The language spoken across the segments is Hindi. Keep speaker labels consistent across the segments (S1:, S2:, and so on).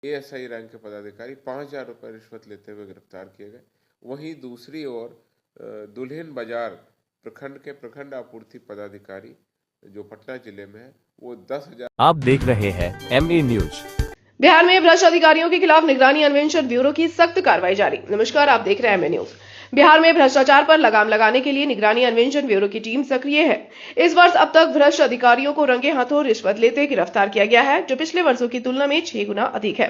S1: एएसआई रैंक के पदाधिकारी 5,000 रुपये रिश्वत लेते हुए गिरफ्तार किए गए। वहीं दूसरी ओर दुल्हिन बाजार प्रखंड के प्रखंड आपूर्ति पदाधिकारी जो पटना जिले में है, वो 10,000।
S2: आप देख रहे हैं MA न्यूज।
S3: बिहार में भ्रष्ट अधिकारियों के खिलाफ निगरानी अन्वेषण ब्यूरो की सख्त कार्रवाई जारी। नमस्कार, आप देख रहे हैं एमए न्यूज। बिहार में भ्रष्टाचार पर लगाम लगाने के लिए निगरानी अन्वेषण ब्यूरो की टीम सक्रिय है। इस वर्ष अब तक भ्रष्ट अधिकारियों को रंगे हाथों रिश्वत लेते गिरफ्तार किया गया है, जो पिछले वर्षों की तुलना में 6 गुना अधिक है।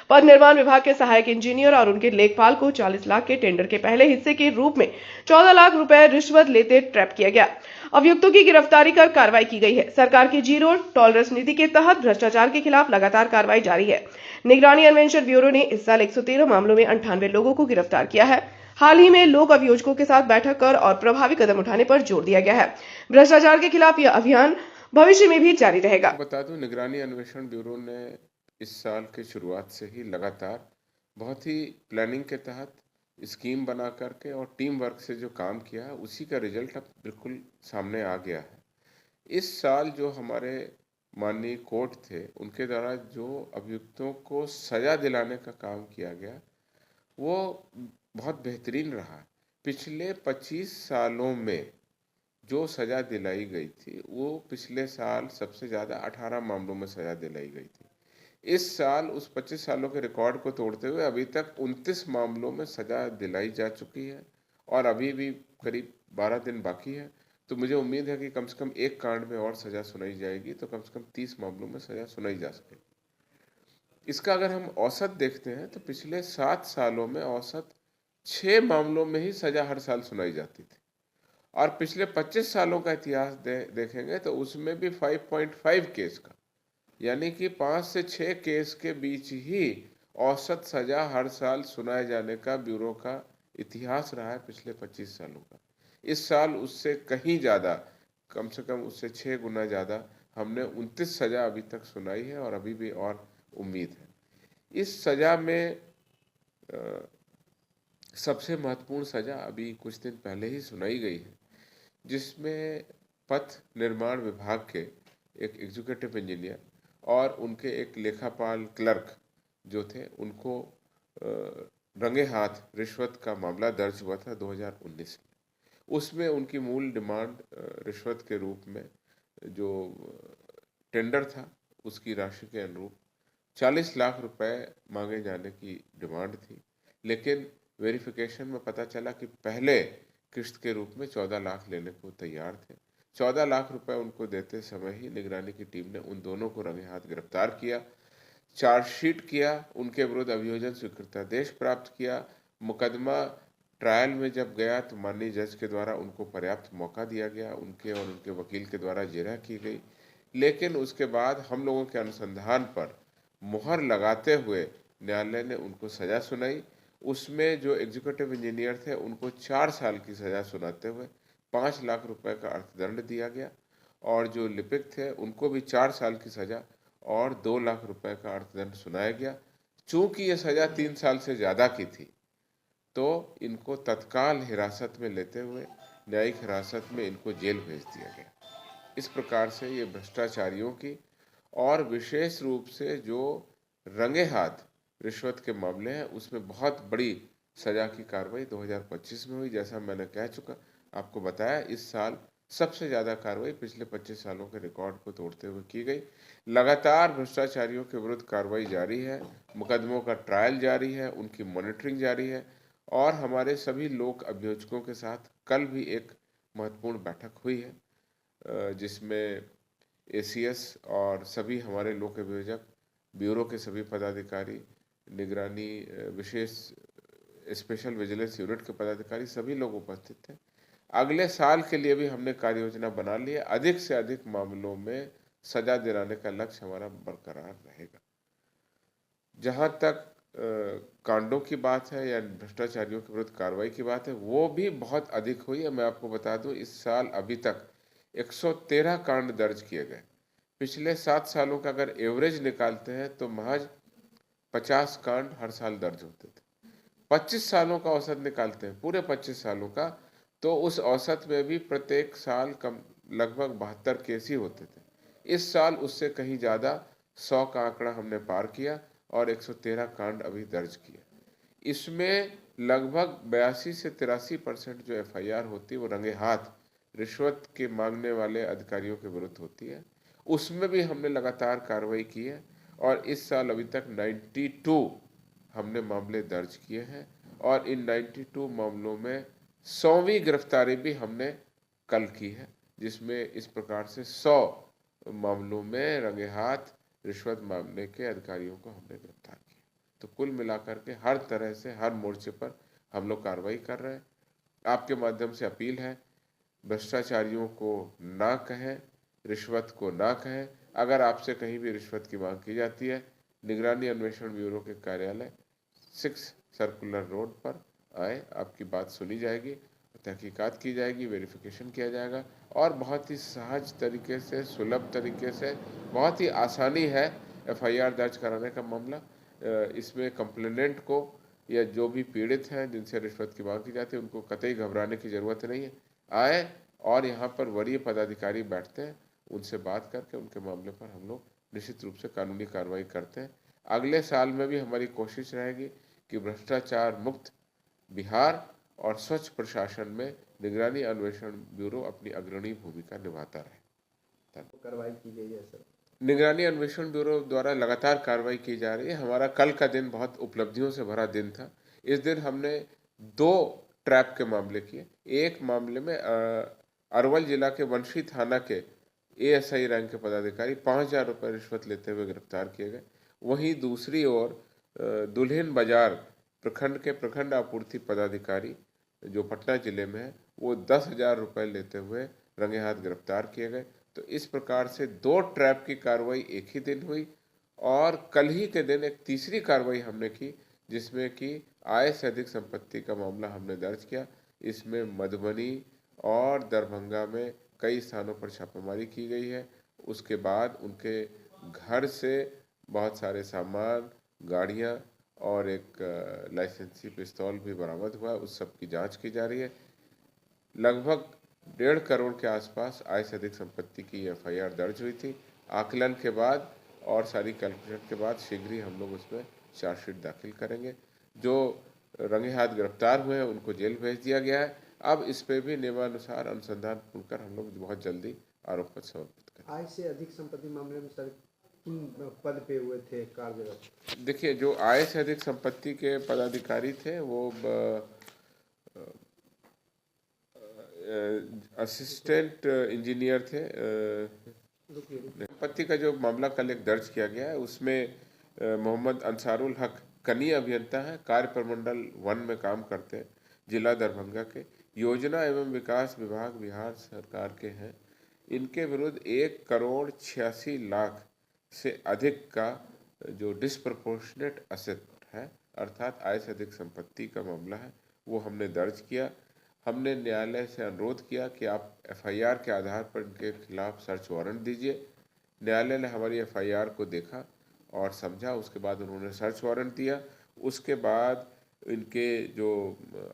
S3: पथ निर्माण विभाग के सहायक इंजीनियर और उनके लेखपाल को 40 लाख के टेंडर के पहले हिस्से के रूप में 14 लाख रुपए रिश्वत लेते ट्रैप किया गया। अभियुक्तों की गिरफ्तारी कर कार्रवाई की गई है। सरकार की जीरो टॉलरेंस नीति के तहत भ्रष्टाचार के खिलाफ लगातार कार्रवाई जारी है। निगरानी अन्वेषण ब्यूरो ने इस साल 113 मामलों में 98 लोगों को गिरफ्तार किया है। हाल ही में लोक अभियोजकों के साथ बैठक कर और प्रभावी कदम उठाने पर जोर दिया गया है। भ्रष्टाचार के खिलाफ यह अभियान भविष्य में भी जारी रहेगा।
S1: बता दूं, निगरानी अन्वेषण ब्यूरो ने इस साल की शुरुआत से ही लगातार बहुत ही प्लानिंग के तहत स्कीम बना करके और टीम वर्क से जो काम किया है, उसी का रिजल्ट अब बिल्कुल सामने आ गया है। इस साल जो हमारे माननीय कोर्ट थे, उनके द्वारा जो अभियुक्तों को सजा दिलाने का काम किया गया, वो बहुत बेहतरीन रहा। पिछले 25 सालों में जो सजा दिलाई गई थी, वो पिछले साल सबसे ज़्यादा 18 मामलों में सजा दिलाई गई थी। इस साल उस 25 सालों के रिकॉर्ड को तोड़ते हुए अभी तक 29 मामलों में सजा दिलाई जा चुकी है और अभी भी करीब 12 दिन बाकी है। तो मुझे उम्मीद है कि कम से कम एक कांड में और सजा सुनाई जाएगी, तो कम से कम 30 मामलों में सजा सुनाई जा सकेगी। इसका अगर हम औसत देखते हैं तो पिछले 7 सालों में औसत 6 मामलों में ही सजा हर साल सुनाई जाती थी, और पिछले 25 सालों का इतिहास देखेंगे तो उसमें भी 5.5 केस का, यानी कि 5 से 6 केस के बीच ही औसत सजा हर साल सुनाए जाने का ब्यूरो का इतिहास रहा है पिछले 25 सालों का। इस साल उससे कहीं ज़्यादा, कम से कम उससे 6 गुना ज़्यादा हमने 29 सजा अभी तक सुनाई है और अभी भी और उम्मीद है। इस सजा में सबसे महत्वपूर्ण सजा अभी कुछ दिन पहले ही सुनाई गई है, जिसमें पथ निर्माण विभाग के एक एग्जीक्यूटिव इंजीनियर और उनके एक लेखापाल क्लर्क जो थे, उनको रंगे हाथ रिश्वत का मामला दर्ज हुआ था 2019 में। उसमें उनकी मूल डिमांड रिश्वत के रूप में जो टेंडर था उसकी राशि के अनुरूप 40 लाख रुपए मांगे जाने की डिमांड थी, लेकिन वेरिफिकेशन में पता चला कि पहले किश्त के रूप में 14 लाख लेने को तैयार थे। 14 लाख रुपए उनको देते समय ही निगरानी की टीम ने उन दोनों को रंगे हाथ गिरफ्तार किया, चार्जशीट किया, उनके विरुद्ध अभियोजन स्वीकृतादेश प्राप्त किया। मुकदमा ट्रायल में जब गया तो माननीय जज के द्वारा उनको पर्याप्त मौका दिया गया, उनके और उनके वकील के द्वारा जिरह की गई, लेकिन उसके बाद हम लोगों के अनुसंधान पर मुहर लगाते हुए न्यायालय ने उनको सजा सुनाई। उसमें जो एग्जीक्यूटिव इंजीनियर थे, उनको 4 साल की सजा सुनाते हुए 5 लाख रुपए का अर्थदंड दिया गया, और जो लिपिक थे उनको भी 4 साल की सजा और 2 लाख रुपए का अर्थदंड सुनाया गया। चूंकि ये सजा 3 साल से ज़्यादा की थी, तो इनको तत्काल हिरासत में लेते हुए न्यायिक हिरासत में इनको जेल भेज दिया गया। इस प्रकार से ये भ्रष्टाचारियों की और विशेष रूप से जो रंगे हाथ रिश्वत के मामले हैं, उसमें बहुत बड़ी सजा की कार्रवाई 2025 में हुई। जैसा मैंने कह चुका, आपको बताया, इस साल सबसे ज़्यादा कार्रवाई पिछले 25 सालों के रिकॉर्ड को तोड़ते हुए की गई। लगातार भ्रष्टाचारियों के विरुद्ध कार्रवाई जारी है, मुकदमों का ट्रायल जारी है, उनकी मॉनिटरिंग जारी है, और हमारे सभी लोक अभियोजकों के साथ कल भी एक महत्वपूर्ण बैठक हुई है, जिसमें एसीएस और सभी हमारे लोक अभियोजक, ब्यूरो के सभी पदाधिकारी, निगरानी विशेष स्पेशल विजिलेंस यूनिट के पदाधिकारी, सभी लोग उपस्थित थे। अगले साल के लिए भी हमने कार्य योजना बना ली है। अधिक से अधिक मामलों में सजा दिलाने का लक्ष्य हमारा बरकरार रहेगा। जहाँ तक कांडों की बात है या भ्रष्टाचारियों के विरुद्ध कार्रवाई की बात है, वो भी बहुत अधिक हुई है। मैं आपको बता दूं, इस साल अभी तक 113 कांड दर्ज किए गए। पिछले 7 सालों का अगर एवरेज निकालते हैं तो महज 50 कांड हर साल दर्ज होते थे। 25 सालों का औसत निकालते हैं, पूरे 25 सालों का, तो उस औसत में भी प्रत्येक साल कम लगभग 72 केस ही होते थे। इस साल उससे कहीं ज़्यादा 100 का आंकड़ा हमने पार किया, और 113 कांड अभी दर्ज किए। इसमें लगभग 82 से 83% जो FIR होती है वो रंगे हाथ रिश्वत के मांगने वाले अधिकारियों के विरुद्ध होती है। उसमें भी हमने लगातार कार्रवाई की है और इस साल अभी तक 92 हमने मामले दर्ज किए हैं और इन 92 मामलों में 100वीं गिरफ्तारी भी हमने कल की है, जिसमें इस प्रकार से 100 मामलों में रंगे हाथ रिश्वत मांगने के अधिकारियों को हमने गिरफ्तार किया। तो कुल मिलाकर के हर तरह से हर मोर्चे पर हम लोग कार्रवाई कर रहे हैं। आपके माध्यम से अपील है, भ्रष्टाचारियों को ना कहें, रिश्वत को ना कहें। अगर आपसे कहीं भी रिश्वत की मांग की जाती है, निगरानी अन्वेषण ब्यूरो के कार्यालय 6 सर्कुलर रोड पर आए, आपकी बात सुनी जाएगी, तहकीकात की जाएगी, वेरिफिकेशन किया जाएगा और बहुत ही सहज तरीके से, सुलभ तरीके से, बहुत ही आसानी है FIR दर्ज कराने का मामला। इसमें कंप्लेनेंट को या जो भी पीड़ित हैं जिनसे रिश्वत की मांग की जाती है उनको कतई घबराने की ज़रूरत नहीं है। आए और यहाँ पर वरीय पदाधिकारी बैठते हैं, उनसे बात करके उनके मामले पर हम लोग निश्चित रूप से कानूनी कार्रवाई करते हैं। अगले साल में भी हमारी कोशिश रहेगी कि भ्रष्टाचार मुक्त बिहार और स्वच्छ प्रशासन में निगरानी अन्वेषण ब्यूरो अपनी अग्रणी भूमिका निभाता रहे।
S4: कार्रवाई की गई है सर?
S1: निगरानी अन्वेषण ब्यूरो द्वारा लगातार कार्रवाई की जा रही है। हमारा कल का दिन बहुत उपलब्धियों से भरा दिन था। इस दिन हमने 2 ट्रैप के मामले किए। एक मामले में अरवल जिला के वंशी थाना के ASI रैंक के पदाधिकारी 5,000 रुपये रिश्वत लेते हुए गिरफ्तार किए गए। वहीं दूसरी ओर दुल्हिन बाजार प्रखंड के प्रखंड आपूर्ति पदाधिकारी जो पटना जिले में है, वो 10,000 रुपये लेते हुए रंगे हाथ गिरफ्तार किए गए। तो इस प्रकार से 2 ट्रैप की कार्रवाई एक ही दिन हुई और कल ही के दिन एक तीसरी कार्रवाई हमने की, जिसमें कि आय से अधिक संपत्ति का मामला हमने दर्ज किया। इसमें मधुबनी और दरभंगा में कई स्थानों पर छापेमारी की गई है। उसके बाद उनके घर से बहुत सारे सामान, गाड़ियां और एक लाइसेंसी पिस्तौल भी बरामद हुआ। उस सब की जांच की जा रही है। लगभग 1.5 करोड़ के आसपास आय से अधिक संपत्ति की FIR दर्ज हुई थी। आकलन के बाद और सारी कैलकुलेशन के बाद शीघ्र ही हम लोग उसमें चार्जशीट दाखिल करेंगे। जो रंगे हाथ गिरफ्तार हुए हैं उनको जेल भेज दिया गया है। अब इस पे भी नियमानुसार अनुसंधान पूर्ण कर हम लोग बहुत जल्दी आरोप पत्र समर्पित करेंगे।
S4: आय से अधिक संपत्ति मामले में सर किन पद पे हुए थे कार्यरत?
S1: देखिए, जो आय से अधिक संपत्ति के पदाधिकारी थे वो असिस्टेंट इंजीनियर थे। संपत्ति का जो मामला कल एक दर्ज किया गया है उसमें मोहम्मद अंसारुल हक कनीय अभियंता है, कार्य प्रमंडल 1 में काम करते हैं, जिला दरभंगा के, योजना एवं विकास विभाग बिहार सरकार के हैं। इनके विरुद्ध 1 करोड़ 86 लाख से अधिक का जो डिस्प्रपोर्शनेट असेट है, अर्थात आय से अधिक संपत्ति का मामला है, वो हमने दर्ज किया। हमने न्यायालय से अनुरोध किया कि आप FIR के आधार पर इनके खिलाफ सर्च वारंट दीजिए। न्यायालय ने हमारी FIR को देखा और समझा, उसके बाद उन्होंने सर्च वारंट दिया। उसके बाद इनके जो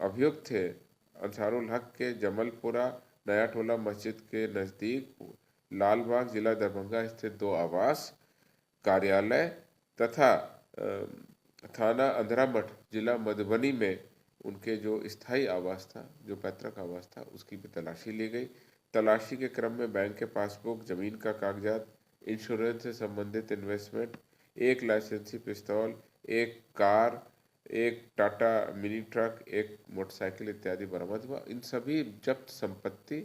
S1: अभियुक्त थे अंसारुल हक के जमलपुरा नया टोला मस्जिद के नज़दीक लालबाग जिला दरभंगा स्थित 2 आवास, कार्यालय तथा थाना अंधरामठ जिला मधुबनी में उनके जो स्थायी आवास था, जो पैतृक आवास था, उसकी भी तलाशी ली गई। तलाशी के क्रम में बैंक के पासबुक, जमीन का कागजात, इंश्योरेंस से संबंधित इन्वेस्टमेंट, 1 लाइसेंसी पिस्तौल, 1 car, 1 Tata mini truck, 1 motorcycle इत्यादि बरामद हुआ। इन सभी जब्त संपत्ति,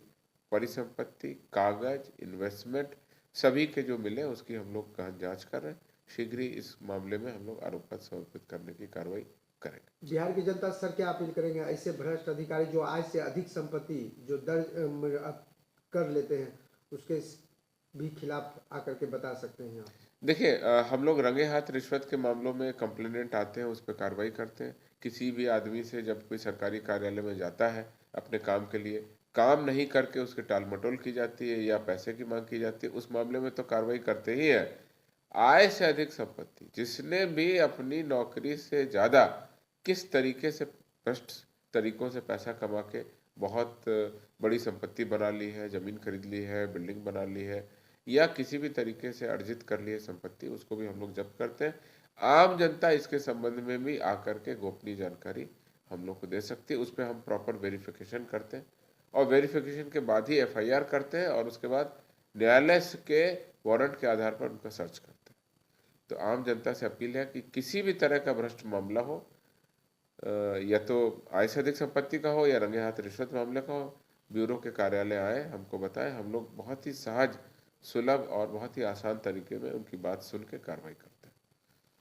S1: परिसंपत्ति, कागज, इन्वेस्टमेंट सभी के जो मिले उसकी हम लोग गहन जाँच कर रहे हैं। शीघ्र ही इस मामले में हम लोग आरोप पत्र समर्पित करने की कार्रवाई करेंगे।
S4: बिहार की जनता सर क्या अपील करेंगे? ऐसे भ्रष्ट अधिकारी जो आय से अधिक संपत्ति जो दर्ज कर लेते हैं उसके भी खिलाफ आकर के बता सकते हैं?
S1: देखिए, हम लोग रंगे हाथ रिश्वत के मामलों में कंप्लेनेंट आते हैं, उस पर कार्रवाई करते हैं। किसी भी आदमी से जब कोई सरकारी कार्यालय में जाता है अपने काम के लिए, काम नहीं करके उसके टाल मटोल की जाती है या पैसे की मांग की जाती है, उस मामले में तो कार्रवाई करते ही है। आय से अधिक संपत्ति, जिसने भी अपनी नौकरी से ज़्यादा किस तरीके से भ्रष्ट तरीकों से पैसा कमा के बहुत बड़ी संपत्ति बना ली है, ज़मीन खरीद ली है, बिल्डिंग बना ली है या किसी भी तरीके से अर्जित कर ली है संपत्ति, उसको भी हम लोग जब्त करते हैं। आम जनता इसके संबंध में भी आकर के गोपनीय जानकारी हम लोग को दे सकती है। उस पर हम प्रॉपर वेरिफिकेशन करते हैं और वेरिफिकेशन के बाद ही एफआईआर करते हैं और उसके बाद न्यायालय के वारंट के आधार पर उनका सर्च करते हैं। तो आम जनता से अपील है कि किसी भी तरह का भ्रष्ट मामला हो, या तो आय से अधिक संपत्ति का हो या रंगे हाथ रिश्वत मामले का हो, ब्यूरो के कार्यालय आए, हमको बताएं। हम लोग बहुत ही सहज, सुलभ और बहुत ही आसान तरीके में उनकी बात सुन के कार्रवाई करते हैं।